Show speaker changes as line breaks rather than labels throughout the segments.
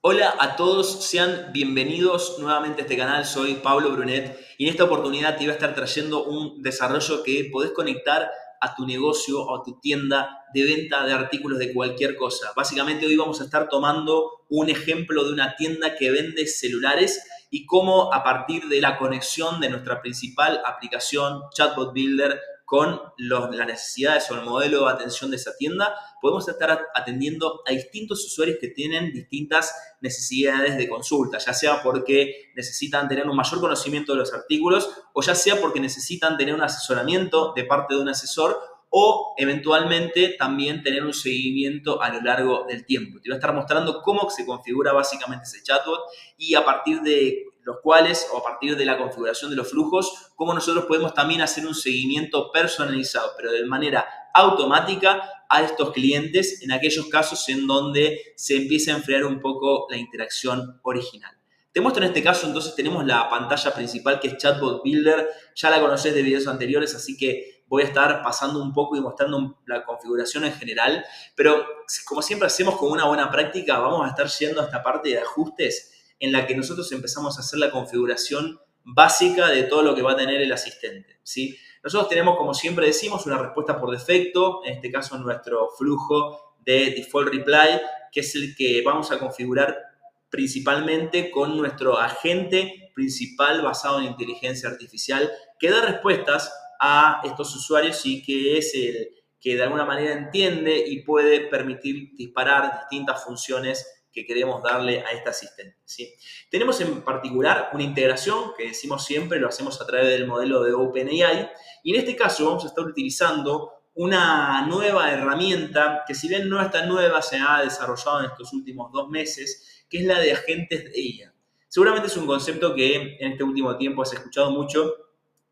Hola a todos, sean bienvenidos nuevamente a este canal. Soy Pablo Brunet y en esta oportunidad te iba a estar trayendo un desarrollo que podés conectar a tu negocio o a tu tienda de venta de artículos de cualquier cosa. Básicamente hoy vamos a estar tomando un ejemplo de una tienda que vende celulares y cómo a partir de la conexión de nuestra principal aplicación Chatbot Builder con las necesidades o el modelo de atención de esa tienda, podemos estar atendiendo a distintos usuarios que tienen distintas necesidades de consulta, ya sea porque necesitan tener un mayor conocimiento de los artículos o ya sea porque necesitan tener un asesoramiento de parte de un asesor o eventualmente también tener un seguimiento a lo largo del tiempo. Te voy a estar mostrando cómo se configura básicamente ese chatbot y a partir de los cuales, o a partir de la configuración de los flujos, cómo nosotros podemos también hacer un seguimiento personalizado, pero de manera automática a estos clientes en aquellos casos en donde se empieza a enfriar un poco la interacción original. Te muestro en este caso, entonces tenemos la pantalla principal que es Chatbot Builder, ya la conoces de videos anteriores, así que voy a estar pasando un poco y mostrando la configuración en general, pero como siempre hacemos con una buena práctica, vamos a estar yendo a esta parte de ajustes en la que nosotros empezamos a hacer la configuración básica de todo lo que va a tener el asistente, ¿sí? Nosotros tenemos, como siempre decimos, una respuesta por defecto, en este caso nuestro flujo de default reply, que es el que vamos a configurar principalmente con nuestro agente principal basado en inteligencia artificial, que da respuestas a estos usuarios y que es el que de alguna manera entiende y puede permitir disparar distintas funciones que queremos darle a este asistente, ¿sí? Tenemos en particular una integración que decimos siempre, lo hacemos a través del modelo de OpenAI, y en este caso vamos a estar utilizando una nueva herramienta que, si bien no es tan nueva, se ha desarrollado en estos últimos 2 meses, que es la de agentes de IA. Seguramente es un concepto que en este último tiempo has escuchado mucho,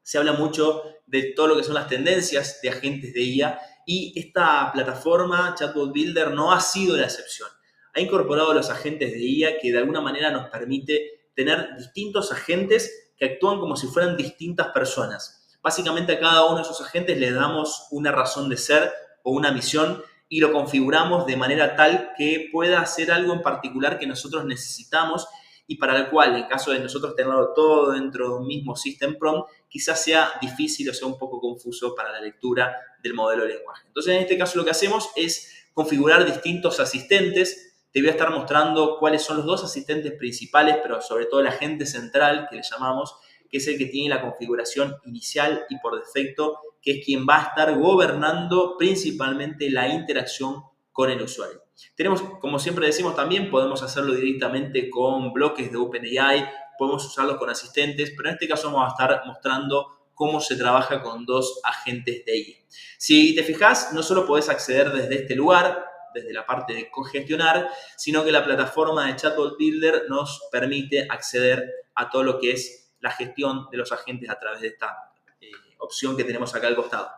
se habla mucho de todo lo que son las tendencias de agentes de IA y esta plataforma Chatbot Builder no ha sido la excepción. Ha incorporado los agentes de IA que de alguna manera nos permite tener distintos agentes que actúan como si fueran distintas personas. Básicamente a cada uno de esos agentes le damos una razón de ser o una misión y lo configuramos de manera tal que pueda hacer algo en particular que nosotros necesitamos y para el cual, en caso de nosotros tenerlo todo dentro de un mismo system prompt, quizás sea difícil o sea un poco confuso para la lectura del modelo de lenguaje. Entonces, en este caso lo que hacemos es configurar distintos asistentes. Te voy a estar mostrando cuáles son los dos asistentes principales, pero sobre todo el agente central, que le llamamos, que es el que tiene la configuración inicial y por defecto, que es quien va a estar gobernando principalmente la interacción con el usuario. Tenemos, como siempre decimos también, podemos hacerlo directamente con bloques de OpenAI, podemos usarlo con asistentes, pero en este caso vamos a estar mostrando cómo se trabaja con dos agentes de IA. Si te fijas, no solo podés acceder desde este lugar, desde la parte de congestionar, sino que la plataforma de Chatbot Builder nos permite acceder a todo lo que es la gestión de los agentes a través de esta opción que tenemos acá al costado.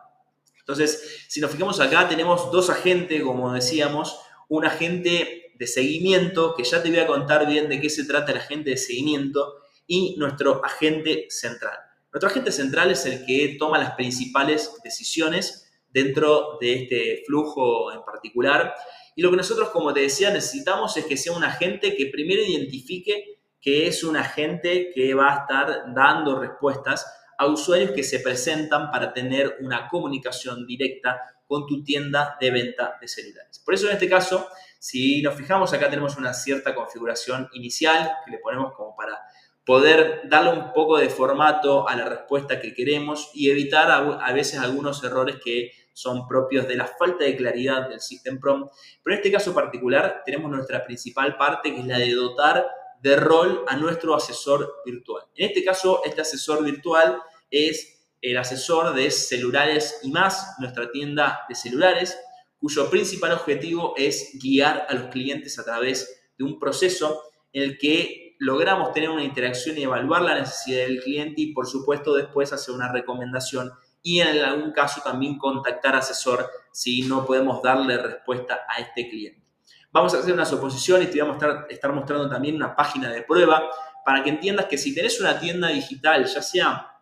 Entonces, si nos fijamos acá, tenemos dos agentes, como decíamos, un agente de seguimiento, que ya te voy a contar bien de qué se trata el agente de seguimiento, y nuestro agente central. Nuestro agente central es el que toma las principales decisiones dentro de este flujo en particular. Y lo que nosotros, como te decía, necesitamos es que sea un agente que primero identifique que es un agente que va a estar dando respuestas a usuarios que se presentan para tener una comunicación directa con tu tienda de venta de celulares. Por eso en este caso, si nos fijamos, acá tenemos una cierta configuración inicial que le ponemos como para poder darle un poco de formato a la respuesta que queremos y evitar a veces algunos errores que son propios de la falta de claridad del System Prompt. Pero en este caso particular tenemos nuestra principal parte, que es la de dotar de rol a nuestro asesor virtual. En este caso, este asesor virtual es el asesor de Celulares y Más, nuestra tienda de celulares, cuyo principal objetivo es guiar a los clientes a través de un proceso en el que logramos tener una interacción y evaluar la necesidad del cliente y, por supuesto, después hacer una recomendación y en algún caso también contactar asesor si no podemos darle respuesta a este cliente. Vamos a hacer una suposición y te voy a estar mostrando también una página de prueba para que entiendas que si tenés una tienda digital, ya sea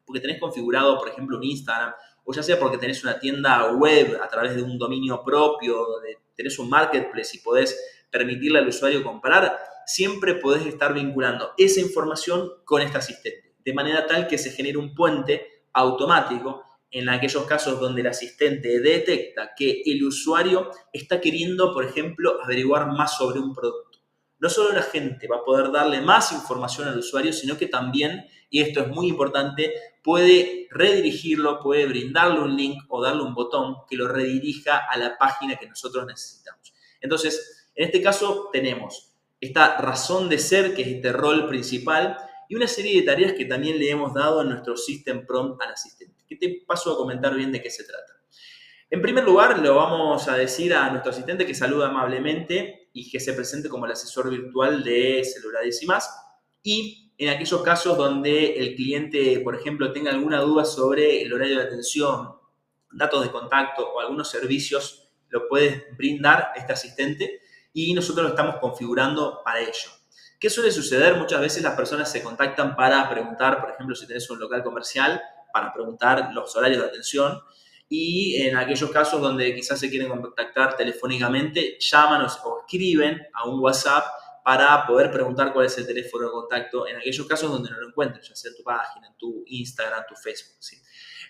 porque tenés configurado, por ejemplo, un Instagram, o ya sea porque tenés una tienda web a través de un dominio propio, donde tenés un marketplace y podés permitirle al usuario comprar, siempre podés estar vinculando esa información con este asistente, de manera tal que se genere un puente automático en aquellos casos donde el asistente detecta que el usuario está queriendo, por ejemplo, averiguar más sobre un producto. No solo la gente va a poder darle más información al usuario, sino que también, y esto es muy importante, puede redirigirlo, puede brindarle un link o darle un botón que lo redirija a la página que nosotros necesitamos. Entonces, en este caso tenemos esta razón de ser, que es este rol principal, y una serie de tareas que también le hemos dado en nuestro System Prompt al asistente, que te paso a comentar bien de qué se trata. En primer lugar, le vamos a decir a nuestro asistente que saluda amablemente y que se presente como el asesor virtual de celulares y más. Y en aquellos casos donde el cliente, por ejemplo, tenga alguna duda sobre el horario de atención, datos de contacto o algunos servicios, lo puedes brindar este asistente y nosotros lo estamos configurando para ello. ¿Qué suele suceder? Muchas veces las personas se contactan para preguntar, por ejemplo, si tenés un local comercial, para preguntar los horarios de atención. Y en aquellos casos donde quizás se quieren contactar telefónicamente, llaman o escriben a un WhatsApp para poder preguntar cuál es el teléfono de contacto en aquellos casos donde no lo encuentren, ya sea en tu página, en tu Instagram, tu Facebook. ¿Sí?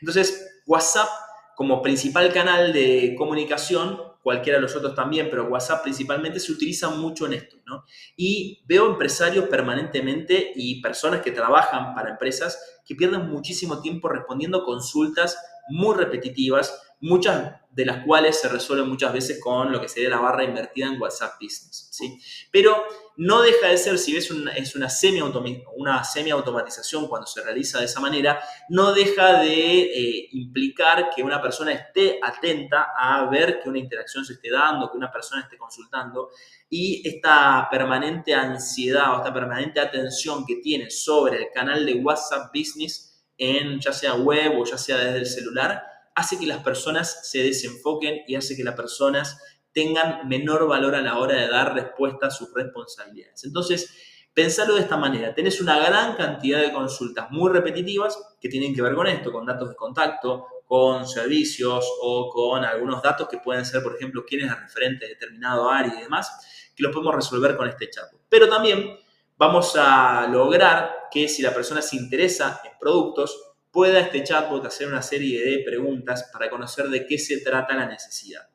Entonces, WhatsApp como principal canal de comunicación, cualquiera de los otros también, pero WhatsApp principalmente se utiliza mucho en esto, ¿no? Y veo empresarios permanentemente y personas que trabajan para empresas que pierden muchísimo tiempo respondiendo consultas muy repetitivas, muchas de las cuales se resuelven muchas veces con lo que sería la barra invertida en WhatsApp Business, ¿sí? Pero no deja de ser, si ves es una semi-automatización cuando se realiza de esa manera, no deja de implicar que una persona esté atenta a ver que una interacción se esté dando, que una persona esté consultando, y esta permanente ansiedad o esta permanente atención que tiene sobre el canal de WhatsApp Business, ya sea web o ya sea desde el celular, hace que las personas se desenfoquen y hace que las personas tengan menor valor a la hora de dar respuesta a sus responsabilidades. Entonces, pensarlo de esta manera. Tenés una gran cantidad de consultas muy repetitivas que tienen que ver con esto, con datos de contacto, con servicios o con algunos datos que pueden ser, por ejemplo, quién es el referente de determinado área y demás, que los podemos resolver con este chatbot. Pero también vamos a lograr que si la persona se interesa en productos, pueda este chatbot hacer una serie de preguntas para conocer de qué se trata la necesidad.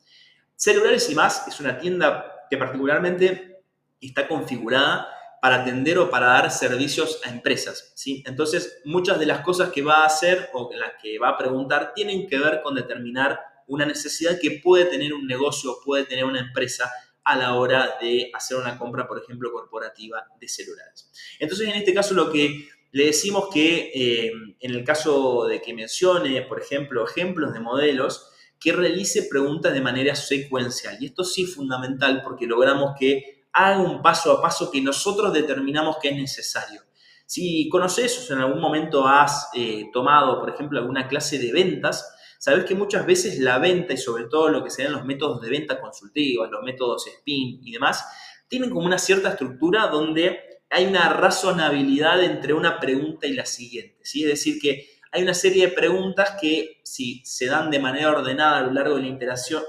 Celulares y más es una tienda que particularmente está configurada para atender o para dar servicios a empresas, ¿sí? Entonces, muchas de las cosas que va a hacer o las que va a preguntar tienen que ver con determinar una necesidad que puede tener un negocio o puede tener una empresa a la hora de hacer una compra, por ejemplo, corporativa de celulares. Entonces, en este caso, lo que le decimos que en el caso de que mencione, por ejemplo, ejemplos de modelos, que realice preguntas de manera secuencial. Y esto sí es fundamental porque logramos que haga un paso a paso que nosotros determinamos que es necesario. Si conoces o si en algún momento has tomado, por ejemplo, alguna clase de ventas, sabes que muchas veces la venta y sobre todo lo que serían los métodos de venta consultivas, los métodos SPIN y demás, tienen como una cierta estructura donde hay una razonabilidad entre una pregunta y la siguiente, ¿sí? Es decir, que hay una serie de preguntas que, si se dan de manera ordenada a lo largo de la interacción,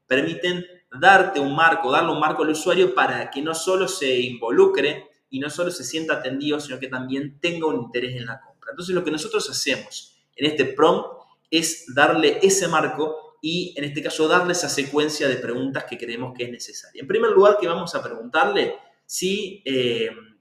permiten darle un marco al usuario para que no solo se involucre y no solo se sienta atendido, sino que también tenga un interés en la compra. Entonces, lo que nosotros hacemos en este prompt es darle ese marco y, en este caso, darle esa secuencia de preguntas que creemos que es necesaria. En primer lugar, que vamos a preguntarle si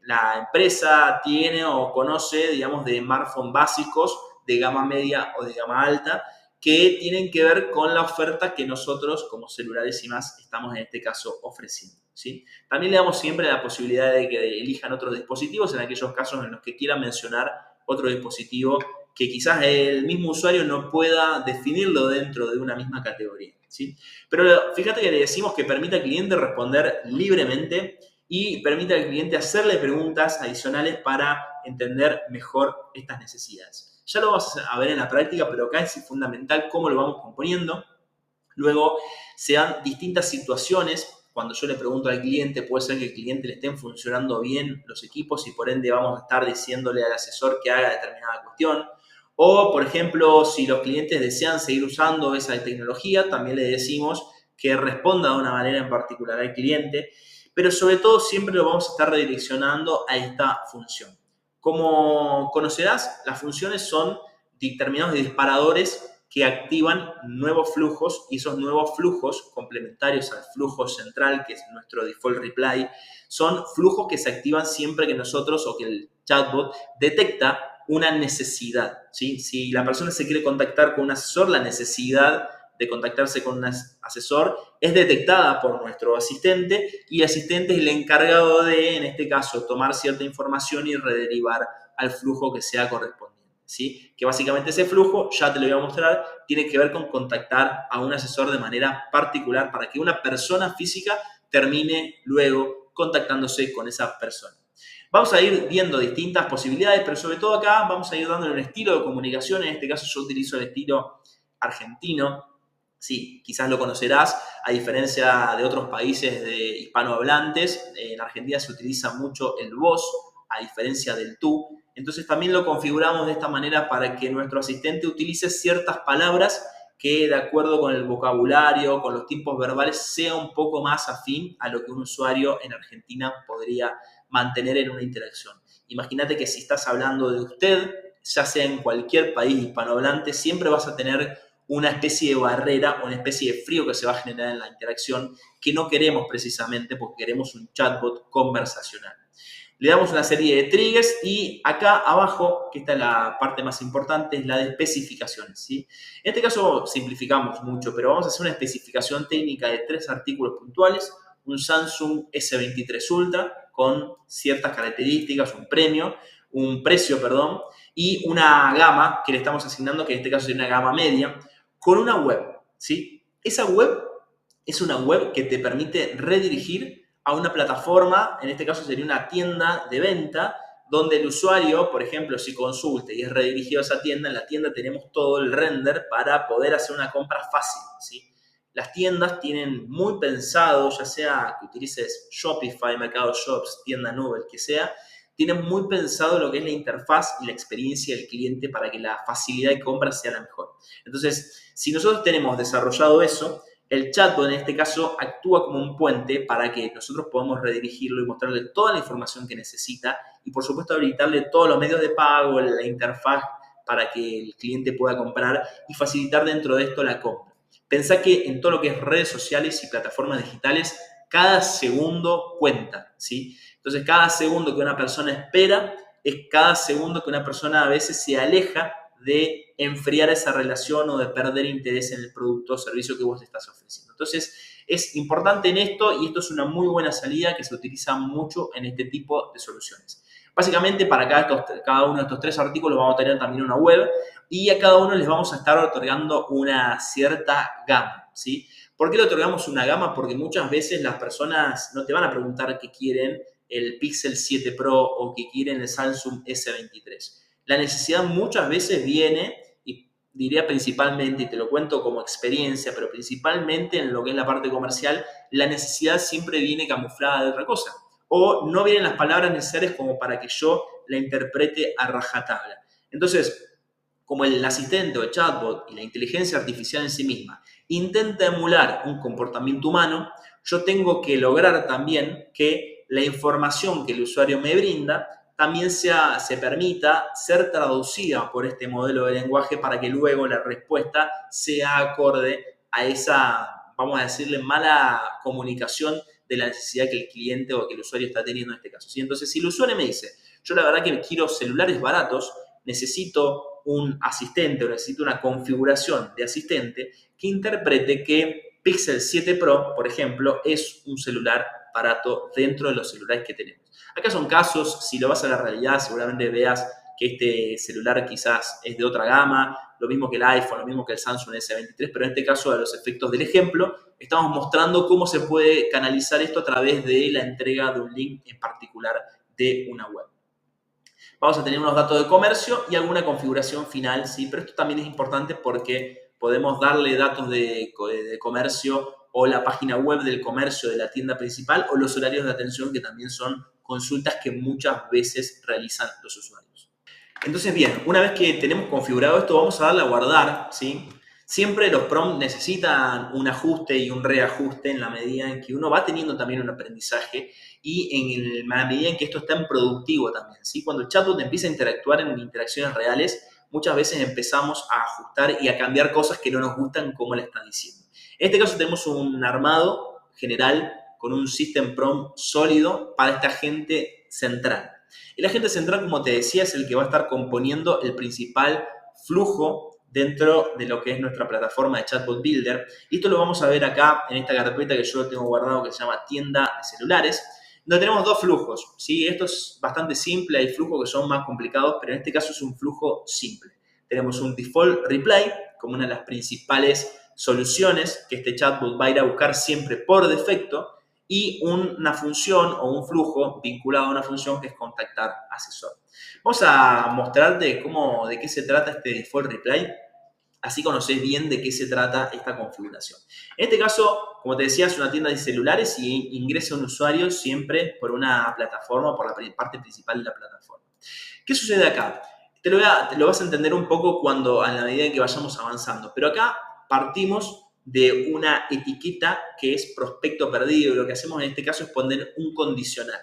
la empresa tiene o conoce, digamos, de smartphones básicos de gama media o de gama alta que tienen que ver con la oferta que nosotros, como celulares y más, estamos en este caso ofreciendo, ¿sí? También le damos siempre la posibilidad de que elijan otros dispositivos en aquellos casos en los que quieran mencionar otro dispositivo que quizás el mismo usuario no pueda definirlo dentro de una misma categoría, ¿sí? Pero fíjate que le decimos que permita al cliente responder libremente y permite al cliente hacerle preguntas adicionales para entender mejor estas necesidades. Ya lo vamos a ver en la práctica, pero acá es fundamental cómo lo vamos componiendo. Luego se dan distintas situaciones. Cuando yo le pregunto al cliente, puede ser que al cliente le estén funcionando bien los equipos y por ende vamos a estar diciéndole al asesor que haga determinada cuestión. O, por ejemplo, si los clientes desean seguir usando esa tecnología, también le decimos que responda de una manera en particular al cliente. pero sobre todo siempre lo vamos a estar redireccionando a esta función. Como conocerás, las funciones son determinados disparadores que activan nuevos flujos y esos nuevos flujos complementarios al flujo central, que es nuestro default reply, son flujos que se activan siempre que nosotros o que el chatbot detecta una necesidad, ¿sí? Si la persona se quiere contactar con un asesor, la necesidad de contactarse con un asesor es detectada por nuestro asistente y el asistente es el encargado de, en este caso, tomar cierta información y rederivar al flujo que sea correspondiente, ¿sí? Que básicamente ese flujo, ya te lo voy a mostrar, tiene que ver con contactar a un asesor de manera particular para que una persona física termine luego contactándose con esa persona. Vamos a ir viendo distintas posibilidades, pero sobre todo acá vamos a ir dándole un estilo de comunicación. En este caso yo utilizo el estilo argentino. Sí, quizás lo conocerás, a diferencia de otros países de hispanohablantes, en Argentina se utiliza mucho el vos, a diferencia del tú. Entonces también lo configuramos de esta manera para que nuestro asistente utilice ciertas palabras que de acuerdo con el vocabulario, con los tiempos verbales, sea un poco más afín a lo que un usuario en Argentina podría mantener en una interacción. Imagínate que si estás hablando de usted, ya sea en cualquier país hispanohablante, siempre vas a tener una especie de barrera o una especie de frío que se va a generar en la interacción que no queremos precisamente porque queremos un chatbot conversacional. Le damos una serie de triggers y acá abajo, que esta es la parte más importante, es la de especificaciones, ¿sí? En este caso simplificamos mucho, pero vamos a hacer una especificación técnica de 3 artículos puntuales, un Samsung S23 Ultra con ciertas características, un precio, y una gama que le estamos asignando, que en este caso sería una gama media, con una web, ¿sí? Esa web es una web que te permite redirigir a una plataforma, en este caso sería una tienda de venta, donde el usuario, por ejemplo, si consulte y es redirigido a esa tienda, en la tienda tenemos todo el render para poder hacer una compra fácil, ¿sí? Las tiendas tienen muy pensado, ya sea que utilices Shopify, Mercado Shops, tienda nube, el que sea, tienen muy pensado lo que es la interfaz y la experiencia del cliente para que la facilidad de compra sea la mejor. Entonces, si nosotros tenemos desarrollado eso, el chatbot en este caso actúa como un puente para que nosotros podamos redirigirlo y mostrarle toda la información que necesita y por supuesto habilitarle todos los medios de pago, la interfaz para que el cliente pueda comprar y facilitar dentro de esto la compra. Pensá que en todo lo que es redes sociales y plataformas digitales, cada segundo cuenta, ¿sí? Entonces, cada segundo que una persona espera es cada segundo que una persona a veces se aleja de enfriar esa relación o de perder interés en el producto o servicio que vos le estás ofreciendo. Entonces, es importante en esto y esto es una muy buena salida que se utiliza mucho en este tipo de soluciones. Básicamente, para cada uno de estos 3 artículos vamos a tener también una web y a cada uno les vamos a estar otorgando una cierta gama, ¿sí? ¿Por qué le otorgamos una gama? Porque muchas veces las personas no te van a preguntar qué quieren el Pixel 7 Pro o que quieren el Samsung S23. La necesidad muchas veces viene, y diría principalmente, y te lo cuento como experiencia, pero principalmente en lo que es la parte comercial, la necesidad siempre viene camuflada de otra cosa. O no vienen las palabras necesarias como para que yo la interprete a rajatabla. Entonces, como el asistente o el chatbot y la inteligencia artificial en sí misma intenta emular un comportamiento humano, yo tengo que lograr también que la información que el usuario me brinda también se permita ser traducida por este modelo de lenguaje para que luego la respuesta sea acorde a esa, vamos a decirle, mala comunicación de la necesidad que el cliente o que el usuario está teniendo en este caso, ¿sí? Entonces, si el usuario me dice, yo la verdad que quiero celulares baratos, necesito un asistente o necesito una configuración de asistente que interprete que Pixel 7 Pro, por ejemplo, es un celular barato dentro de los celulares que tenemos. Acá son casos, si lo vas a la realidad, seguramente veas que este celular quizás es de otra gama, lo mismo que el iPhone, lo mismo que el Samsung S23, pero en este caso, a los efectos del ejemplo, estamos mostrando cómo se puede canalizar esto a través de la entrega de un link en particular de una web. Vamos a tener unos datos de comercio y alguna configuración final, ¿sí? Pero esto también es importante porque podemos darle datos de comercio o la página web del comercio de la tienda principal o los horarios de atención que también son consultas que muchas veces realizan los usuarios. Entonces, bien, una vez que tenemos configurado esto, vamos a darle a guardar, ¿sí? Siempre los prompts necesitan un ajuste y un reajuste en la medida en que uno va teniendo también un aprendizaje y en la medida en que esto está en productivo también, ¿sí? Cuando el chatbot empieza a interactuar en interacciones reales, muchas veces empezamos a ajustar y a cambiar cosas que no nos gustan como le está diciendo. En este caso tenemos un armado general con un system prompt sólido para este agente central. El agente central, como te decía, es el que va a estar componiendo el principal flujo dentro de lo que es nuestra plataforma de Chatbot Builder. Y esto lo vamos a ver acá en esta carpeta que yo tengo guardado que se llama tienda de celulares, donde tenemos dos flujos, ¿sí? Esto es bastante simple, hay flujos que son más complicados, pero en este caso es un flujo simple. Tenemos un default reply como una de las principales soluciones que este chatbot va a ir a buscar siempre por defecto y una función o un flujo vinculado a una función que es contactar asesor. Vamos a mostrarte de qué se trata este default reply, así conocés bien de qué se trata esta configuración. En este caso, como te decía, es una tienda de celulares y ingresa un usuario siempre por una plataforma, por la parte principal de la plataforma. ¿Qué sucede acá? Te lo vas a entender un poco a la medida en que vayamos avanzando, pero acá partimos de una etiqueta que es prospecto perdido y lo que hacemos en este caso es poner un condicional.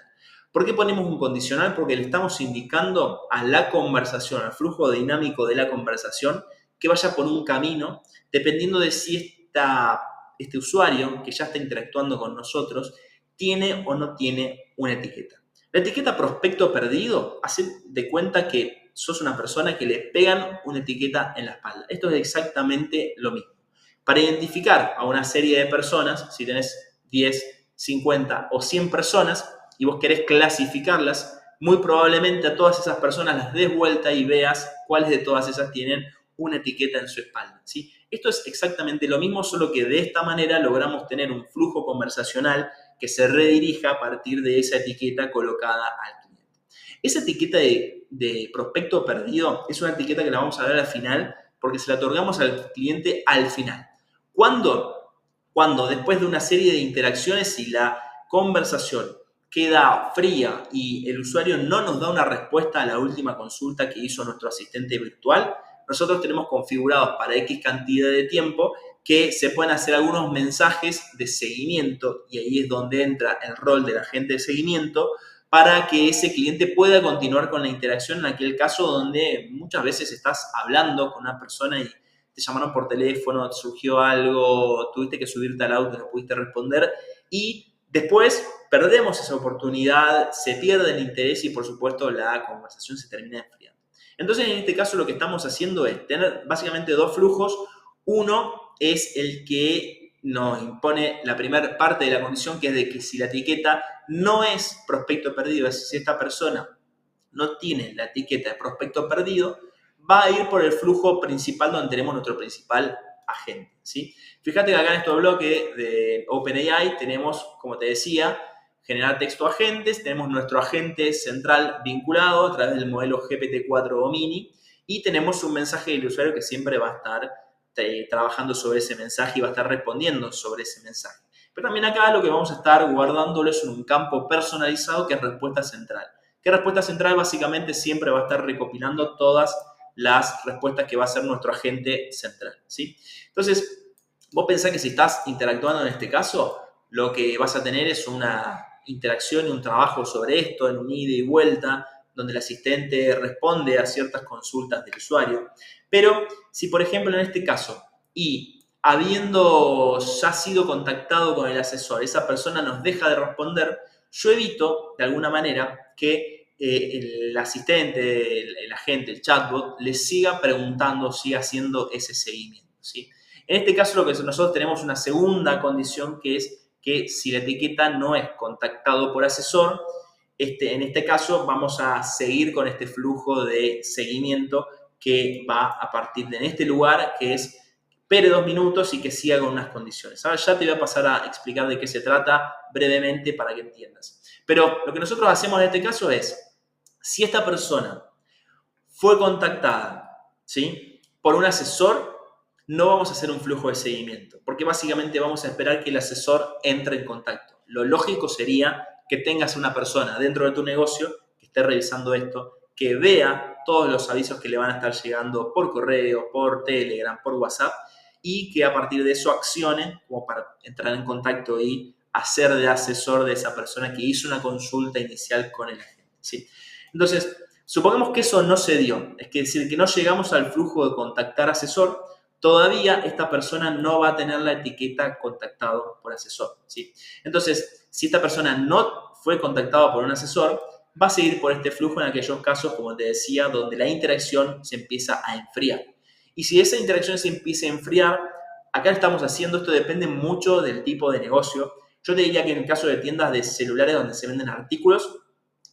¿Por qué ponemos un condicional? Porque le estamos indicando a la conversación, al flujo dinámico de la conversación, que vaya por un camino, dependiendo de si este usuario que ya está interactuando con nosotros tiene o no tiene una etiqueta. La etiqueta prospecto perdido hace de cuenta que sos una persona que le pegan una etiqueta en la espalda. Esto es exactamente lo mismo. Para identificar a una serie de personas, si tenés 10, 50 o 100 personas y vos querés clasificarlas, muy probablemente a todas esas personas las des vuelta y veas cuáles de todas esas tienen una etiqueta en su espalda, ¿sí? Esto es exactamente lo mismo, solo que de esta manera logramos tener un flujo conversacional que se redirija a partir de esa etiqueta colocada al cliente. Esa etiqueta de prospecto perdido es una etiqueta que la vamos a ver al final porque se la otorgamos al cliente al final. ¿Cuándo? Cuando después de una serie de interacciones y la conversación queda fría y el usuario no nos da una respuesta a la última consulta que hizo nuestro asistente virtual, nosotros tenemos configurados para X cantidad de tiempo que se pueden hacer algunos mensajes de seguimiento y ahí es donde entra el rol del agente de seguimiento para que ese cliente pueda continuar con la interacción en aquel caso donde muchas veces estás hablando con una persona y te llamaron por teléfono, te surgió algo, tuviste que subirte al auto, no pudiste responder y después perdemos esa oportunidad, se pierde el interés y por supuesto la conversación se termina enfriando. Entonces, en este caso lo que estamos haciendo es tener básicamente dos flujos. Uno es el que nos impone la primera parte de la condición, que es de que si la etiqueta no es prospecto perdido, es decir, si esta persona no tiene la etiqueta de prospecto perdido, va a ir por el flujo principal donde tenemos nuestro principal agente, ¿sí? Fíjate que acá en este bloque de OpenAI tenemos, como te decía, generar texto agentes, tenemos nuestro agente central vinculado a través del modelo GPT-4 o Mini y tenemos un mensaje del usuario que siempre va a estar trabajando sobre ese mensaje y va a estar respondiendo sobre ese mensaje. Pero también acá lo que vamos a estar guardándolo es un campo personalizado que es respuesta central. ¿Qué respuesta central? Básicamente siempre va a estar recopilando todas las respuestas que va a hacer nuestro agente central, ¿sí? Entonces, vos pensás que si estás interactuando en este caso, lo que vas a tener es una interacción y un trabajo sobre esto en un ida y vuelta, donde el asistente responde a ciertas consultas del usuario. Pero si, por ejemplo, en este caso, y habiendo ya sido contactado con el asesor, esa persona nos deja de responder, yo evito, de alguna manera, que el asistente, el agente, el chatbot, le siga preguntando, siga haciendo ese seguimiento, ¿sí? En este caso, lo que nosotros tenemos una segunda condición que es que si la etiqueta no es contactado por asesor, en este caso vamos a seguir con este flujo de seguimiento que va a partir de en este lugar, que es espere 2 minutos y que siga con unas condiciones. Ahora ya te voy a pasar a explicar de qué se trata brevemente para que entiendas. Pero lo que nosotros hacemos en este caso es, si esta persona fue contactada, ¿sí?, por un asesor, no vamos a hacer un flujo de seguimiento, porque básicamente vamos a esperar que el asesor entre en contacto. Lo lógico sería que tengas una persona dentro de tu negocio que esté revisando esto, que vea todos los avisos que le van a estar llegando por correo, por Telegram, por WhatsApp, y que a partir de eso accione como para entrar en contacto y hacer de asesor de esa persona que hizo una consulta inicial con el agente, ¿sí? Entonces, supongamos que eso no se dio, es decir, que no llegamos al flujo de contactar asesor, todavía esta persona no va a tener la etiqueta contactado por asesor, ¿sí? Entonces, si esta persona no fue contactada por un asesor, va a seguir por este flujo en aquellos casos, como te decía, donde la interacción se empieza a enfriar. Y si esa interacción se empieza a enfriar, acá estamos haciendo, esto depende mucho del tipo de negocio. Yo te diría que en el caso de tiendas de celulares donde se venden artículos,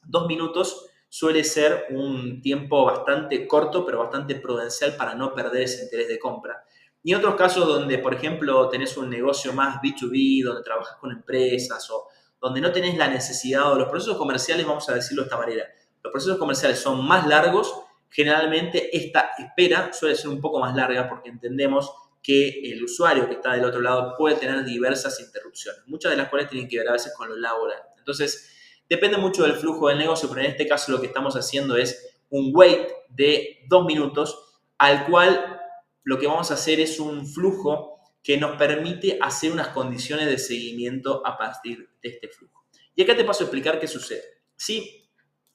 2 minutos suele ser un tiempo bastante corto, pero bastante prudencial para no perder ese interés de compra. Y en otros casos donde, por ejemplo, tenés un negocio más B2B, donde trabajas con empresas o donde no tenés la necesidad, o los procesos comerciales, vamos a decirlo de esta manera, los procesos comerciales son más largos, generalmente esta espera suele ser un poco más larga porque entendemos que el usuario que está del otro lado puede tener diversas interrupciones, muchas de las cuales tienen que ver a veces con lo laboral. Entonces, depende mucho del flujo del negocio, pero en este caso lo que estamos haciendo es un wait de 2 minutos, al cual lo que vamos a hacer es un flujo que nos permite hacer unas condiciones de seguimiento a partir de este flujo. Y acá te paso a explicar qué sucede. Si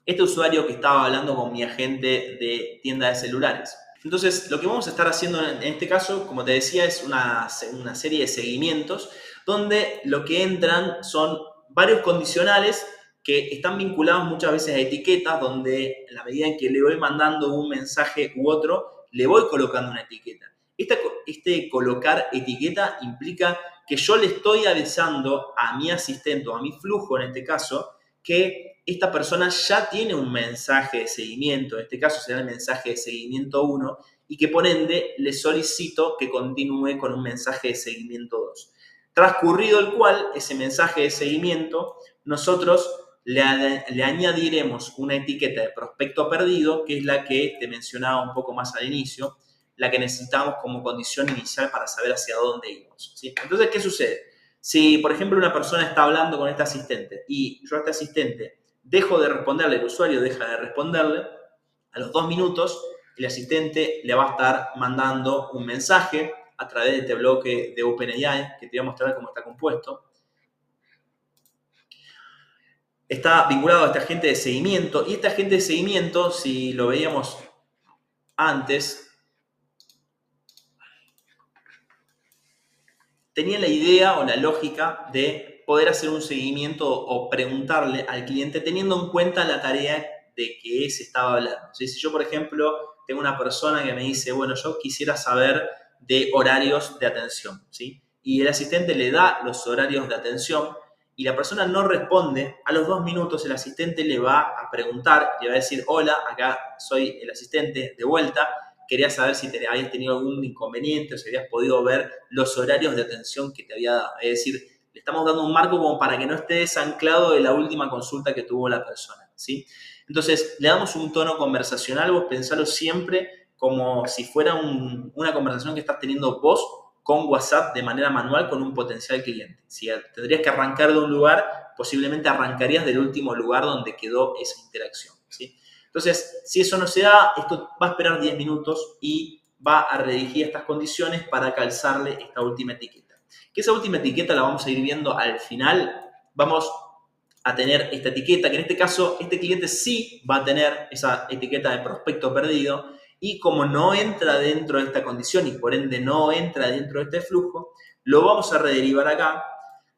este usuario que estaba hablando con mi agente de tienda de celulares. Entonces, lo que vamos a estar haciendo en este caso, como te decía, es una serie de seguimientos donde lo que entran son varios condicionales que están vinculados muchas veces a etiquetas, donde en la medida en que le voy mandando un mensaje u otro, le voy colocando una etiqueta. Este colocar etiqueta implica que yo le estoy avisando a mi asistente o a mi flujo, en este caso, que esta persona ya tiene un mensaje de seguimiento, en este caso será el mensaje de seguimiento 1, y que por ende le solicito que continúe con un mensaje de seguimiento 2. Transcurrido el cual, ese mensaje de seguimiento, nosotros le añadiremos una etiqueta de prospecto perdido, que es la que te mencionaba un poco más al inicio, la que necesitamos como condición inicial para saber hacia dónde íbamos, ¿sí? Entonces, ¿qué sucede? Si, por ejemplo, una persona está hablando con este asistente y yo a este asistente dejo de responderle, el usuario deja de responderle, a los 2 minutos el asistente le va a estar mandando un mensaje a través de este bloque de OpenAI, que te voy a mostrar cómo está compuesto. Está vinculado a este agente de seguimiento, y este agente de seguimiento, si lo veíamos antes, tenía la idea o la lógica de poder hacer un seguimiento o preguntarle al cliente teniendo en cuenta la tarea de que se estaba hablando. Si yo, por ejemplo, tengo una persona que me dice, bueno, yo quisiera saber de horarios de atención, ¿sí? Y el asistente le da los horarios de atención y la persona no responde, a los 2 minutos el asistente le va a preguntar, le va a decir, hola, acá soy el asistente de vuelta, quería saber si habías tenido algún inconveniente o si habías podido ver los horarios de atención que te había dado. Es decir, le estamos dando un marco como para que no esté desanclado de la última consulta que tuvo la persona, ¿sí? Entonces, le damos un tono conversacional, vos pensalo siempre como si fuera una conversación que estás teniendo vos con WhatsApp de manera manual con un potencial cliente. Si tendrías que arrancar de un lugar, posiblemente arrancarías del último lugar donde quedó esa interacción, ¿sí? Entonces, si eso no se da, esto va a esperar 10 minutos y va a redirigir estas condiciones para calzarle esta última etiqueta. Que esa última etiqueta la vamos a ir viendo al final. Vamos a tener esta etiqueta, que en este caso este cliente sí va a tener esa etiqueta de prospecto perdido, y como no entra dentro de esta condición y por ende no entra dentro de este flujo, lo vamos a rederivar acá.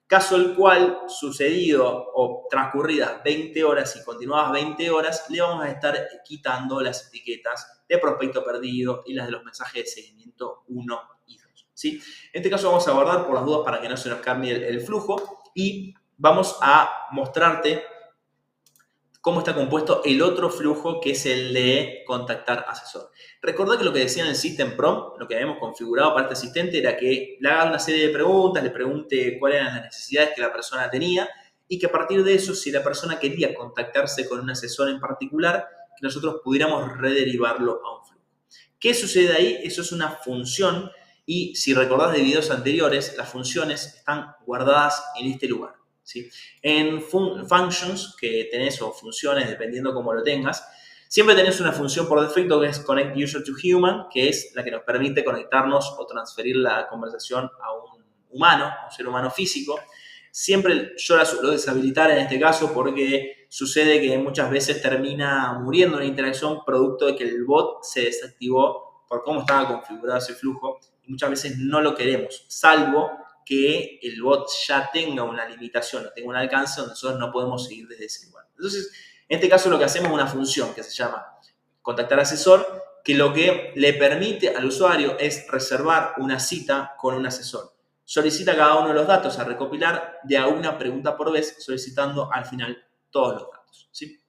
Caso el cual, sucedido o transcurridas 20 horas y continuadas 20 horas, le vamos a estar quitando las etiquetas de prospecto perdido y las de los mensajes de seguimiento 1 y 2, ¿sí? En este caso vamos a guardar por las dudas para que no se nos cambie el flujo y vamos a mostrarte cómo está compuesto el otro flujo, que es el de contactar asesor. Recordá que lo que decía en el System Prompt, lo que habíamos configurado para este asistente, era que le haga una serie de preguntas, le pregunte cuáles eran las necesidades que la persona tenía y que a partir de eso, si la persona quería contactarse con un asesor en particular, que nosotros pudiéramos rederivarlo a un flujo. ¿Qué sucede ahí? Eso es una función y si recordás de videos anteriores, las funciones están guardadas en este lugar, ¿sí? En functions que tenés o funciones, dependiendo cómo lo tengas, Siempre tenés una función por defecto que es Connect User to Human, que es la que nos permite conectarnos o transferir la conversación a un humano, a un ser humano físico. Siempre yo la suelo deshabilitar en este caso porque sucede que muchas veces termina muriendo una interacción producto de que el bot se desactivó por cómo estaba configurado ese flujo y muchas veces no lo queremos, salvo que el bot ya tenga una limitación o tenga un alcance donde nosotros no podemos seguir desde ese lugar. Entonces, en este caso lo que hacemos es una función que se llama contactar asesor, que lo que le permite al usuario es reservar una cita con un asesor. Solicita cada uno de los datos a recopilar de a una pregunta por vez, solicitando al final todos los datos, ¿sí?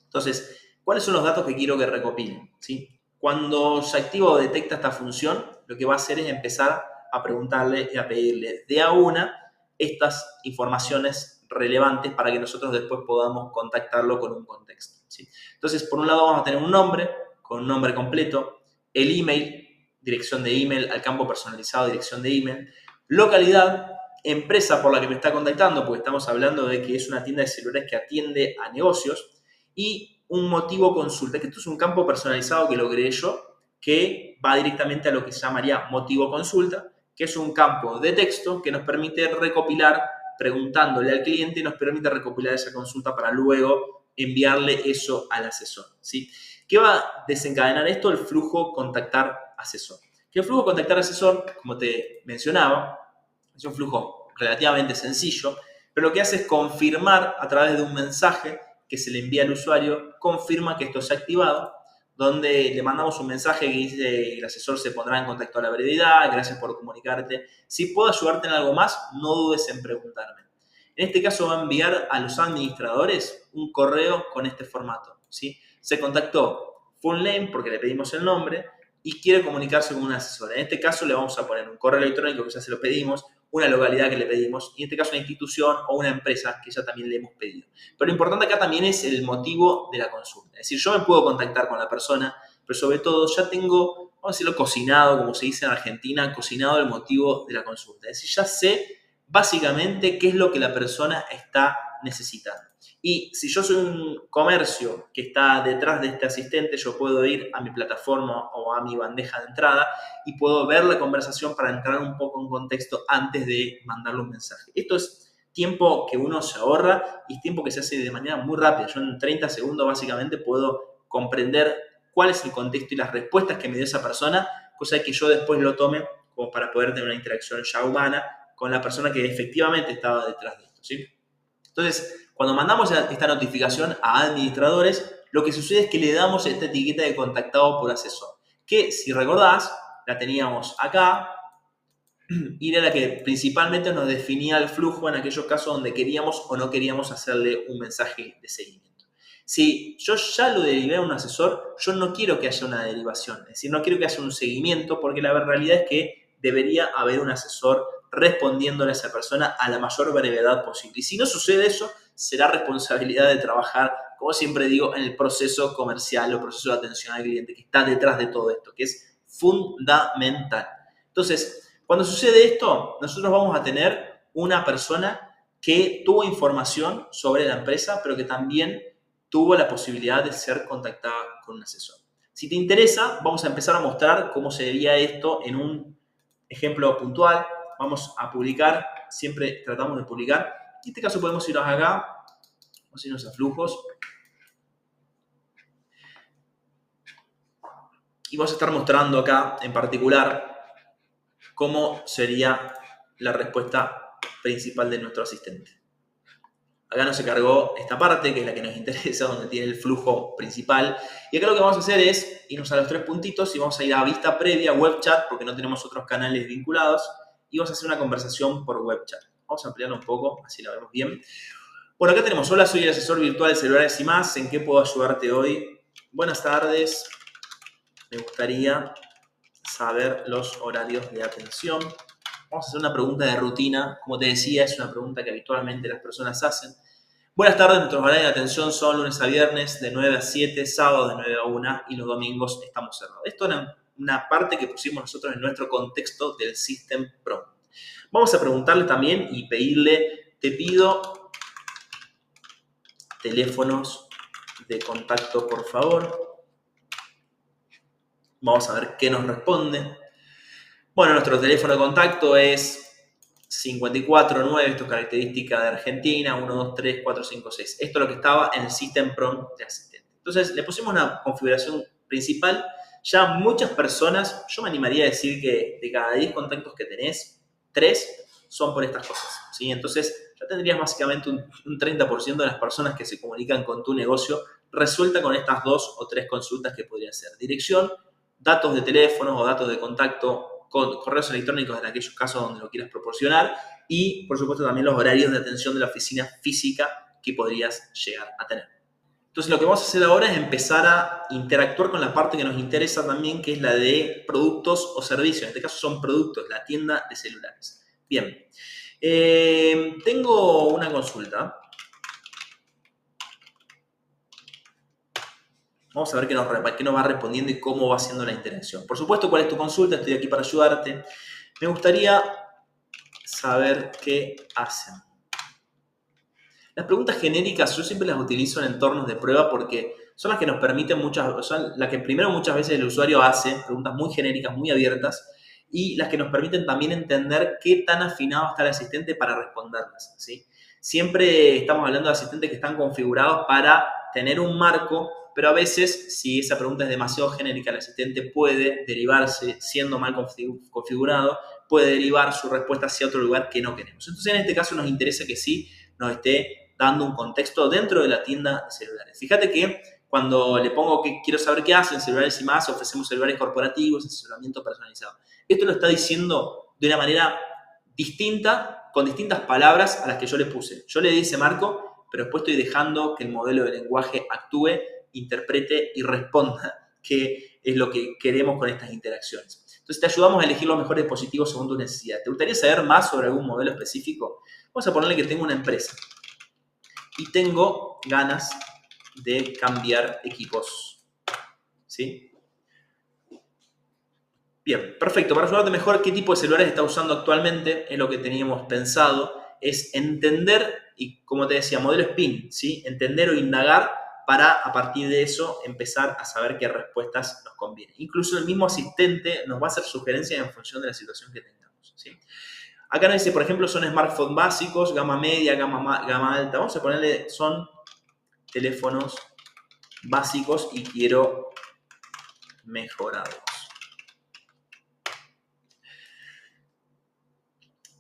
Entonces, ¿cuáles son los datos que quiero que recopilen? ¿Sí? Cuando se activa o detecta esta función, lo que va a hacer es empezar a preguntarle y a pedirle de a una estas informaciones relevantes para que nosotros después podamos contactarlo con un contexto, ¿sí? Entonces, por un lado vamos a tener un nombre, con un nombre completo, el email, dirección de email, al campo personalizado, dirección de email, localidad, empresa por la que me está contactando, porque estamos hablando de que es una tienda de celulares que atiende a negocios, y un motivo consulta, que esto es un campo personalizado que lo creé yo, que va directamente a lo que se llamaría motivo consulta, que es un campo de texto que nos permite recopilar, preguntándole al cliente, nos permite recopilar esa consulta para luego enviarle eso al asesor, ¿sí? ¿Qué va a desencadenar esto? El flujo contactar asesor. Que el flujo contactar asesor, como te mencionaba, es un flujo relativamente sencillo, pero lo que hace es confirmar a través de un mensaje que se le envía al usuario, confirma que esto se ha activado, donde le mandamos un mensaje que dice el asesor se pondrá en contacto a la brevedad, gracias por comunicarte. Si puedo ayudarte en algo más, no dudes en preguntarme. En este caso va a enviar a los administradores un correo con este formato, ¿sí? Se contactó full name porque le pedimos el nombre y quiere comunicarse con un asesor. En este caso le vamos a poner un correo electrónico que ya se lo pedimos, una localidad que le pedimos y en este caso una institución o una empresa que ya también le hemos pedido. Pero lo importante acá también es el motivo de la consulta. Es decir, yo me puedo contactar con la persona, pero sobre todo ya tengo, vamos a decirlo, cocinado, como se dice en Argentina, cocinado el motivo de la consulta. Es decir, ya sé básicamente qué es lo que la persona está necesitando. Y si yo soy un comercio que está detrás de este asistente, yo puedo ir a mi plataforma o a mi bandeja de entrada y puedo ver la conversación para entrar un poco en contexto antes de mandarle un mensaje. Esto es tiempo que uno se ahorra y es tiempo que se hace de manera muy rápida. Yo en 30 segundos básicamente puedo comprender cuál es el contexto y las respuestas que me dio esa persona, cosa que yo después lo tome como para poder tener una interacción ya humana con la persona que efectivamente estaba detrás de esto, ¿sí? Entonces, cuando mandamos esta notificación a administradores, lo que sucede es que le damos esta etiqueta de contactado por asesor, que si recordás, la teníamos acá, y era la que principalmente nos definía el flujo en aquellos casos donde queríamos o no queríamos hacerle un mensaje de seguimiento. Si yo ya lo derivé a un asesor, yo no quiero que haya una derivación, es decir, no quiero que haya un seguimiento porque la realidad es que debería haber un asesor respondiéndole a esa persona a la mayor brevedad posible. Y si no sucede eso, será responsabilidad de trabajar, como siempre digo, en el proceso comercial o proceso de atención al cliente que está detrás de todo esto, que es fundamental. Entonces, cuando sucede esto, nosotros vamos a tener una persona que tuvo información sobre la empresa, pero que también tuvo la posibilidad de ser contactada con un asesor. Si te interesa, vamos a empezar a mostrar cómo sería esto en un ejemplo puntual. Vamos a publicar, siempre tratamos de publicar. En este caso podemos irnos acá, vamos a irnos a flujos. Y vamos a estar mostrando acá en particular cómo sería la respuesta principal de nuestro asistente. Acá nos se cargó esta parte, que es la que nos interesa, donde tiene el flujo principal. Y acá lo que vamos a hacer es irnos a los tres puntitos y vamos a ir a vista previa, web chat, porque no tenemos otros canales vinculados. Y vamos a hacer una conversación por web chat. Vamos a ampliarlo un poco, así la vemos bien. Bueno, acá tenemos, hola, soy el asesor virtual de celulares y más. ¿En qué puedo ayudarte hoy? Buenas tardes. Me gustaría saber los horarios de atención. Vamos a hacer una pregunta de rutina. Como te decía, es una pregunta que habitualmente las personas hacen. Buenas tardes, nuestros horarios de atención son lunes a viernes de 9 a 7, sábado de 9 a 1 y los domingos estamos cerrados. Esto es una parte que pusimos nosotros en nuestro contexto del System Pro. Vamos a preguntarle también y pedirle, te pido teléfonos de contacto, por favor. Vamos a ver qué nos responde. Bueno, nuestro teléfono de contacto es 549, esto es característica de Argentina, 123456. Esto es lo que estaba en el System Prompt de asistente. Entonces, le pusimos una configuración principal. Ya muchas personas, yo me animaría a decir que de cada 10 contactos que tenés, 3 son por estas cosas, ¿sí? Entonces, ya tendrías básicamente un 30% de las personas que se comunican con tu negocio resuelta con estas 2 o 3 consultas que podría ser dirección, datos de teléfono o datos de contacto, correos electrónicos en aquellos casos donde lo quieras proporcionar y, por supuesto, también los horarios de atención de la oficina física que podrías llegar a tener. Entonces, lo que vamos a hacer ahora es empezar a interactuar con la parte que nos interesa también, que es la de productos o servicios. En este caso son productos, la tienda de celulares. Bien, tengo una consulta. Vamos a ver qué nos va respondiendo y cómo va haciendo la interacción. Por supuesto, ¿cuál es tu consulta? Estoy aquí para ayudarte. Me gustaría saber qué hacen. Las preguntas genéricas yo siempre las utilizo en entornos de prueba porque son las que nos permiten son las que primero muchas veces el usuario hace, preguntas muy genéricas, muy abiertas, y las que nos permiten también entender qué tan afinado está el asistente para responderlas, ¿sí? Siempre estamos hablando de asistentes que están configurados para tener un marco, pero a veces, si esa pregunta es demasiado genérica, el asistente puede derivarse, siendo mal configurado, puede derivar su respuesta hacia otro lugar que no queremos. Entonces, en este caso nos interesa que sí nos esté dando un contexto dentro de la tienda de celulares. Fíjate que cuando le pongo que quiero saber qué hacen celulares y más, ofrecemos celulares corporativos, asesoramiento personalizado. Esto lo está diciendo de una manera distinta, con distintas palabras a las que yo le puse. Yo le di ese marco, pero después estoy dejando que el modelo de lenguaje actúe, interprete y responda qué es lo que queremos con estas interacciones. Entonces te ayudamos a elegir los mejores dispositivos según tu necesidad. ¿Te gustaría saber más sobre algún modelo específico? Vamos a ponerle que tengo una empresa y tengo ganas de cambiar equipos, ¿sí? Bien, perfecto. Para ayudarte mejor qué tipo de celulares está usando actualmente, es lo que teníamos pensado, es entender, y como te decía, modelo SPIN, ¿sí? Entender o indagar para, a partir de eso, empezar a saber qué respuestas nos convienen. Incluso el mismo asistente nos va a hacer sugerencias en función de la situación que tengamos, ¿sí? Acá nos dice, por ejemplo, son smartphones básicos, gama media, gama alta. Vamos a ponerle, son teléfonos básicos y quiero mejorarlos.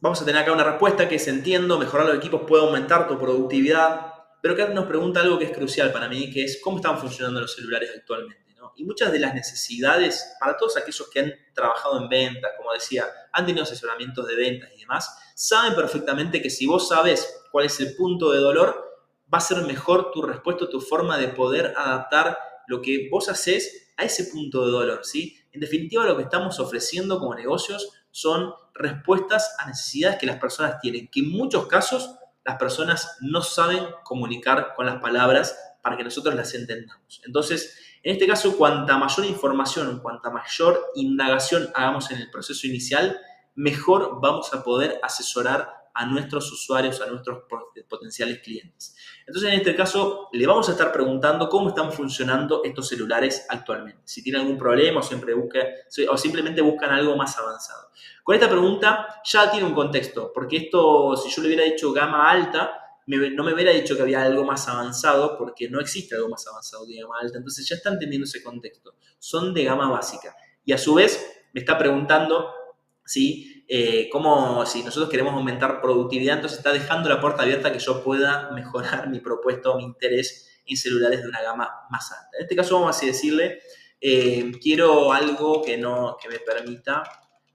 Vamos a tener acá una respuesta que es: entiendo, mejorar los equipos puede aumentar tu productividad, pero acá nos pregunta algo que es crucial para mí, que es cómo están funcionando los celulares actualmente, ¿no? Y muchas de las necesidades, para todos aquellos que han trabajado en ventas, como decía, han tenido asesoramientos de ventas y demás, saben perfectamente que si vos sabes cuál es el punto de dolor, va a ser mejor tu respuesta, tu forma de poder adaptar lo que vos haces a ese punto de dolor, ¿sí? En definitiva, lo que estamos ofreciendo como negocios son respuestas a necesidades que las personas tienen, que en muchos casos las personas no saben comunicar con las palabras para que nosotros las entendamos. Entonces, en este caso, cuanta mayor información, cuanta mayor indagación hagamos en el proceso inicial, mejor vamos a poder asesorar a nuestros usuarios, a nuestros potenciales clientes. Entonces, en este caso, le vamos a estar preguntando cómo están funcionando estos celulares actualmente. Si tienen algún problema o simplemente buscan algo más avanzado. Con esta pregunta ya tiene un contexto, porque esto, si yo le hubiera dicho gama alta, no me hubiera dicho que había algo más avanzado, porque no existe algo más avanzado que gama alta. Entonces ya está entendiendo ese contexto. Son de gama básica. Y a su vez me está preguntando si nosotros queremos aumentar productividad, entonces está dejando la puerta abierta a que yo pueda mejorar mi propuesta o mi interés en celulares de una gama más alta. En este caso vamos a decirle, quiero algo que me permita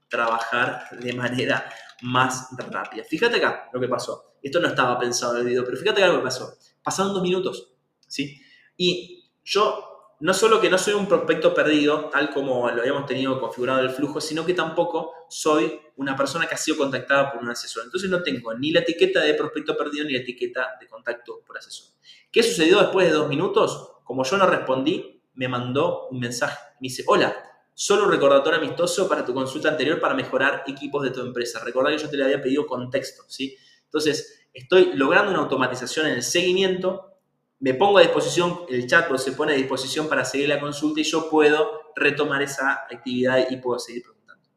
trabajar de manera más rápida. Fíjate acá lo que pasó. Esto no estaba pensado en el video, pero fíjate acá lo que pasó. Pasaron 2 minutos, ¿sí? Y yo no solo que no soy un prospecto perdido, tal como lo habíamos tenido configurado el flujo, sino que tampoco soy una persona que ha sido contactada por un asesor. Entonces no tengo ni la etiqueta de prospecto perdido ni la etiqueta de contacto por asesor. ¿Qué sucedió después de 2 minutos? Como yo no respondí, me mandó un mensaje. Me dice: hola, solo un recordatorio amistoso para tu consulta anterior para mejorar equipos de tu empresa. Recordá que yo te le había pedido contexto, ¿sí? Entonces, estoy logrando una automatización en el seguimiento me pongo a disposición, el chatbot se pone a disposición para seguir la consulta y yo puedo retomar esa actividad y puedo seguir preguntando.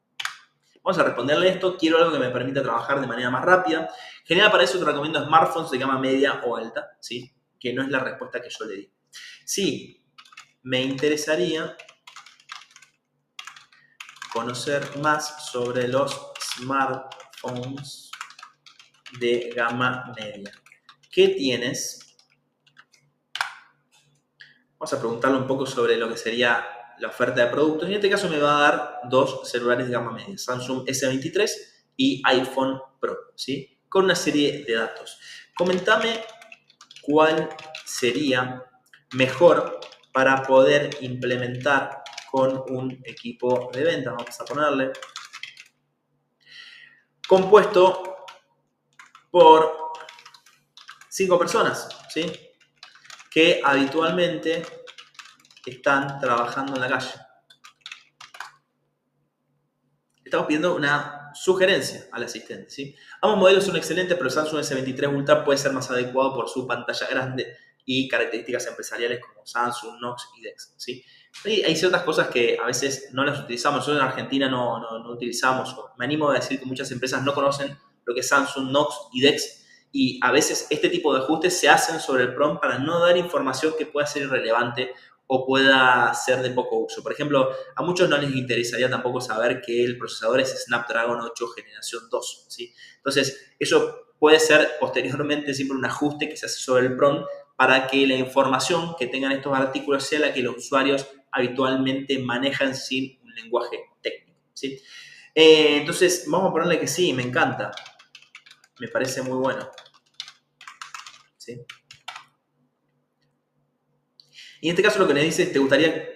Vamos a responderle esto. Quiero algo que me permita trabajar de manera más rápida. En general, para eso te recomiendo smartphones de gama media o alta, ¿sí? Que no es la respuesta que yo le di. Sí, me interesaría conocer más sobre los smartphones de gama media. ¿Qué tienes? Vamos a preguntarle un poco sobre lo que sería la oferta de productos. En este caso me va a dar dos celulares de gama media, Samsung S23 y iPhone Pro, ¿sí? Con una serie de datos. Comentame cuál sería mejor para poder implementar con un equipo de venta. Vamos a ponerle compuesto por 5 personas, ¿sí? Que habitualmente están trabajando en la calle. Estamos pidiendo una sugerencia al asistente, ¿sí? Ambos modelos son excelentes, pero el Samsung S23 Ultra puede ser más adecuado por su pantalla grande y características empresariales como Samsung, Knox y DeX, ¿sí? Hay ciertas cosas que a veces no las utilizamos. Nosotros en Argentina no utilizamos. Me animo a decir que muchas empresas no conocen lo que es Samsung, Knox y DeX, y a veces este tipo de ajustes se hacen sobre el prompt para no dar información que pueda ser irrelevante o pueda ser de poco uso. Por ejemplo, a muchos no les interesaría tampoco saber que el procesador es Snapdragon 8 generación 2, ¿sí? Entonces, eso puede ser posteriormente siempre un ajuste que se hace sobre el prompt para que la información que tengan estos artículos sea la que los usuarios habitualmente manejan sin un lenguaje técnico, ¿sí? Entonces, vamos a ponerle que sí, me encanta. Me parece muy bueno, ¿sí? Y en este caso lo que le dice, ¿te gustaría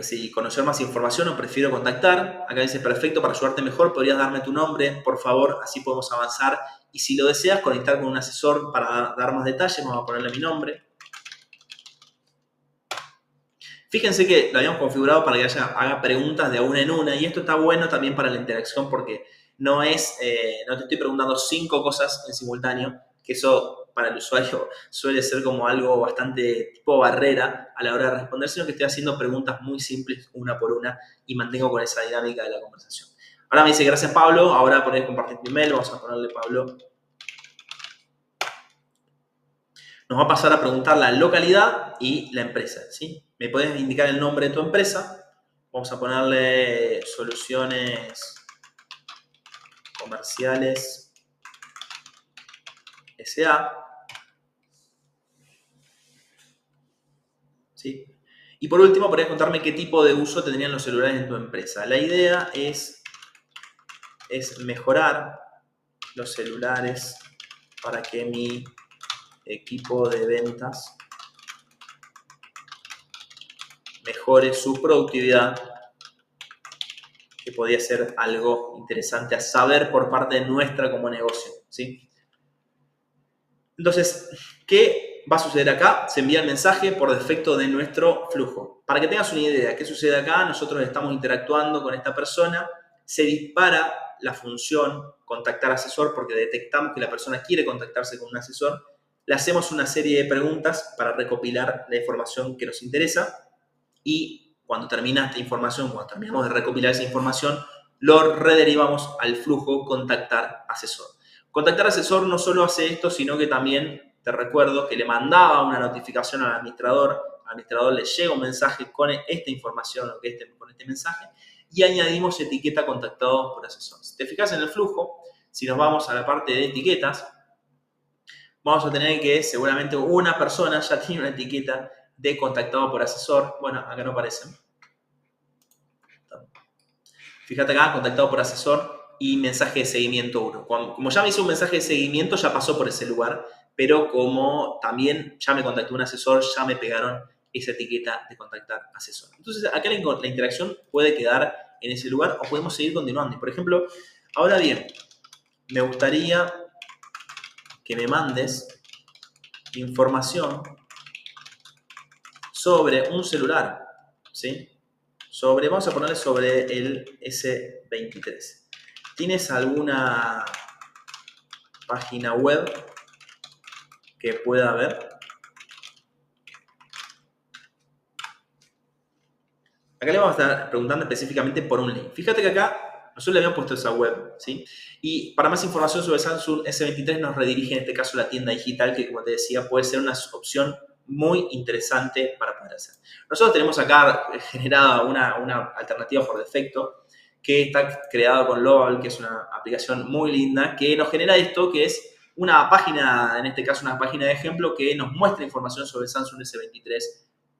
si conocer más información o prefiero contactar? Acá dice, perfecto, para ayudarte mejor, podrías darme tu nombre, por favor, así podemos avanzar. Y si lo deseas, conectar con un asesor para dar más detalles, vamos a ponerle mi nombre. Fíjense que lo habíamos configurado para que haga preguntas de una en una, y esto está bueno también para la interacción porque no te estoy preguntando 5 cosas en simultáneo, que eso para el usuario suele ser como algo bastante tipo barrera a la hora de responder, sino que estoy haciendo preguntas muy simples una por una y mantengo con esa dinámica de la conversación. Ahora me dice, gracias Pablo, ahora podés compartir tu email, vamos a ponerle Pablo. Nos va a pasar a preguntar la localidad y la empresa, ¿sí? ¿Me puedes indicar el nombre de tu empresa? Vamos a ponerle Soluciones Comerciales S.A. ¿Sí? Y por último, podrías contarme qué tipo de uso tendrían los celulares en tu empresa. La idea es mejorar los celulares para que mi equipo de ventas mejore su productividad, que podría ser algo interesante a saber por parte nuestra como negocio, ¿sí? Entonces, ¿qué va a suceder acá? Se envía el mensaje por defecto de nuestro flujo. Para que tengas una idea, ¿qué sucede acá? Nosotros estamos interactuando con esta persona, se dispara la función contactar asesor porque detectamos que la persona quiere contactarse con un asesor, le hacemos una serie de preguntas para recopilar la información que nos interesa y cuando termina esta información, cuando terminamos de recopilar esa información, lo rederivamos al flujo contactar asesor. Contactar asesor no solo hace esto, sino que también te recuerdo que le mandaba una notificación al administrador le llega un mensaje con esta información, con este mensaje, y añadimos etiqueta contactado por asesor. Si te fijas en el flujo, si nos vamos a la parte de etiquetas, vamos a tener que seguramente una persona ya tiene una etiqueta de contactado por asesor. Bueno, acá no aparece. Fíjate acá, contactado por asesor y mensaje de seguimiento 1. Como ya me hizo un mensaje de seguimiento, ya pasó por ese lugar, pero como también ya me contactó un asesor, ya me pegaron esa etiqueta de contactar asesor. Entonces, acá la interacción puede quedar en ese lugar o podemos seguir continuando. Por ejemplo, ahora bien, me gustaría que me mandes información sobre un celular, ¿sí? Vamos a ponerle sobre el S23. ¿Tienes alguna página web que pueda ver? Acá le vamos a estar preguntando específicamente por un link. Fíjate que acá nosotros le habíamos puesto esa web, ¿sí? Y para más información sobre Samsung S23 nos redirige en este caso a la tienda digital, que como te decía puede ser una opción muy interesante para poder hacer. Nosotros tenemos acá generada una alternativa por defecto que está creada con Lovable, que es una aplicación muy linda, que nos genera esto, que es una página, en este caso una página de ejemplo, que nos muestra información sobre Samsung S23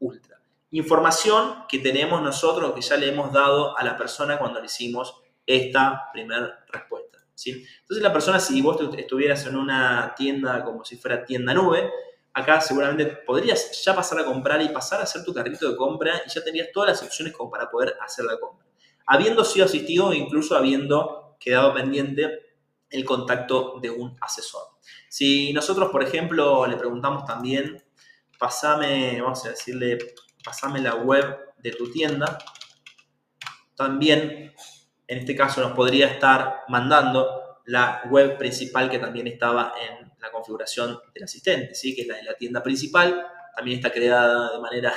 Ultra. Información que tenemos nosotros, que ya le hemos dado a la persona cuando le hicimos esta primera respuesta, ¿sí? Entonces la persona, si vos estuvieras en una tienda como si fuera tienda nube, acá seguramente podrías ya pasar a comprar y pasar a hacer tu carrito de compra y ya tendrías todas las opciones como para poder hacer la compra, habiendo sido asistido o incluso habiendo quedado pendiente el contacto de un asesor. Si nosotros, por ejemplo, le preguntamos también, vamos a decirle, pasame la web de tu tienda, también en este caso nos podría estar mandando la web principal que también estaba en la configuración del asistente, ¿sí? Que es la de la tienda principal, también está creada de manera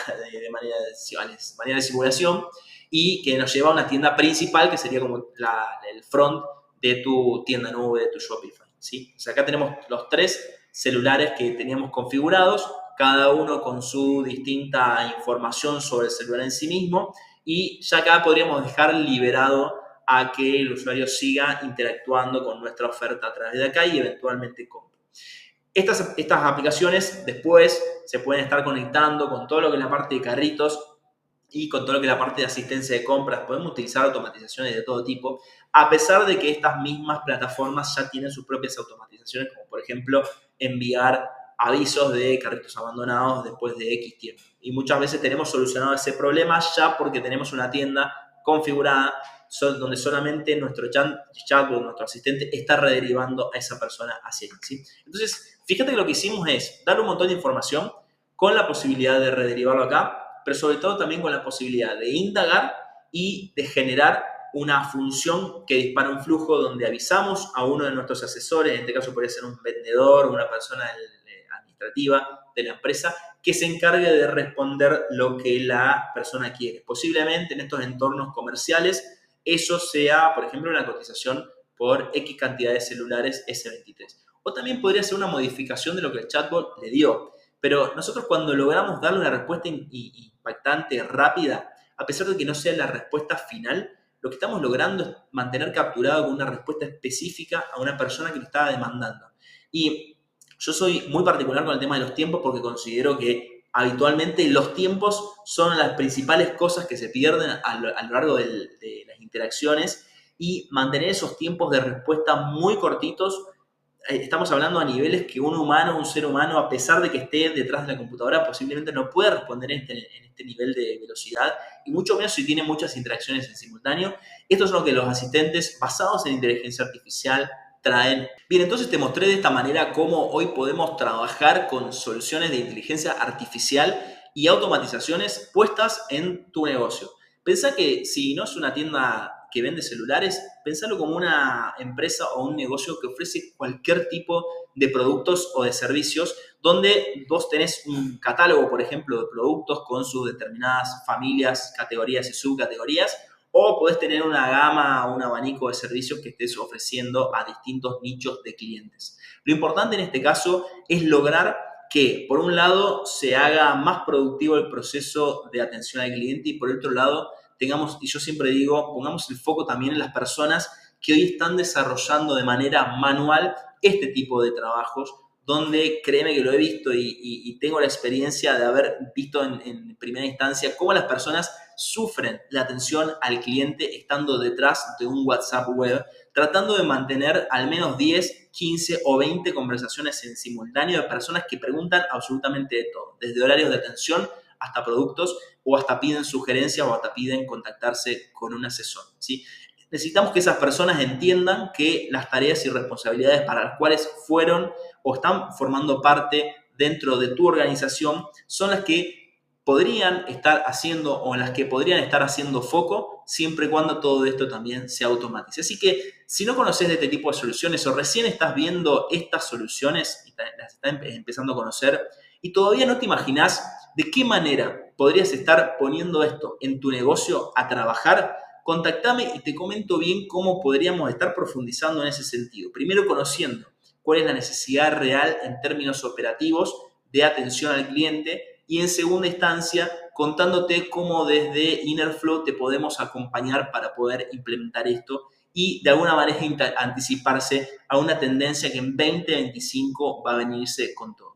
de simulación y que nos lleva a una tienda principal que sería como el front de tu tienda nube, de tu Shopify, ¿sí? O sea, acá tenemos los 3 celulares que teníamos configurados, cada uno con su distinta información sobre el celular en sí mismo, y ya acá podríamos dejar liberado a que el usuario siga interactuando con nuestra oferta a través de acá y eventualmente compre. Estas aplicaciones después se pueden estar conectando con todo lo que es la parte de carritos y con todo lo que es la parte de asistencia de compras. Podemos utilizar automatizaciones de todo tipo, a pesar de que estas mismas plataformas ya tienen sus propias automatizaciones, como por ejemplo enviar avisos de carritos abandonados después de X tiempo. Y muchas veces tenemos solucionado ese problema ya porque tenemos una tienda configurada donde solamente nuestro chatbot, nuestro asistente, está rederivando a esa persona hacia ahí, ¿sí? Entonces, fíjate que lo que hicimos es dar un montón de información con la posibilidad de rederivarlo acá, pero sobre todo también con la posibilidad de indagar y de generar una función que dispara un flujo donde avisamos a uno de nuestros asesores, en este caso podría ser un vendedor o una persona administrativa de la empresa, que se encargue de responder lo que la persona quiere. Posiblemente en estos entornos comerciales eso sea, por ejemplo, una cotización por X cantidad de celulares S23. O también podría ser una modificación de lo que el chatbot le dio. Pero nosotros cuando logramos darle una respuesta impactante, rápida, a pesar de que no sea la respuesta final, lo que estamos logrando es mantener capturado con una respuesta específica a una persona que lo estaba demandando. Y yo soy muy particular con el tema de los tiempos porque considero que habitualmente los tiempos son las principales cosas que se pierden a lo largo de las interacciones, y mantener esos tiempos de respuesta muy cortitos, estamos hablando a niveles que un ser humano, a pesar de que esté detrás de la computadora, posiblemente no puede responder en este nivel de velocidad, y mucho menos si tiene muchas interacciones en simultáneo. Estos son lo que los asistentes basados en inteligencia artificial traen. Bien, entonces te mostré de esta manera cómo hoy podemos trabajar con soluciones de inteligencia artificial y automatizaciones puestas en tu negocio. Pensá que si no es una tienda que vende celulares, pensalo como una empresa o un negocio que ofrece cualquier tipo de productos o de servicios, donde vos tenés un catálogo, por ejemplo, de productos con sus determinadas familias, categorías y subcategorías, o podés tener una gama o un abanico de servicios que estés ofreciendo a distintos nichos de clientes. Lo importante en este caso es lograr que, por un lado, se haga más productivo el proceso de atención al cliente, y por otro lado, tengamos, y yo siempre digo, pongamos el foco también en las personas que hoy están desarrollando de manera manual este tipo de trabajos, donde créeme que lo he visto y tengo la experiencia de haber visto en primera instancia cómo las personas sufren la atención al cliente estando detrás de un WhatsApp web, tratando de mantener al menos 10, 15 o 20 conversaciones en simultáneo de personas que preguntan absolutamente de todo, desde horarios de atención hasta productos, o hasta piden sugerencias o hasta piden contactarse con un asesor, ¿sí? Necesitamos que esas personas entiendan que las tareas y responsabilidades para las cuales fueron o están formando parte dentro de tu organización son las que podrían estar haciendo o en las que podrían estar haciendo foco, siempre y cuando todo esto también se automatice. Así que si no conoces de este tipo de soluciones o recién estás viendo estas soluciones y las estás empezando a conocer y todavía no te imaginás ¿De qué manera podrías estar poniendo esto en tu negocio a trabajar? Contactame y te comento bien cómo podríamos estar profundizando en ese sentido. Primero, conociendo cuál es la necesidad real en términos operativos de atención al cliente, y en segunda instancia, contándote cómo desde Innerflow te podemos acompañar para poder implementar esto y de alguna manera anticiparse a una tendencia que en 2025 va a venirse con todo.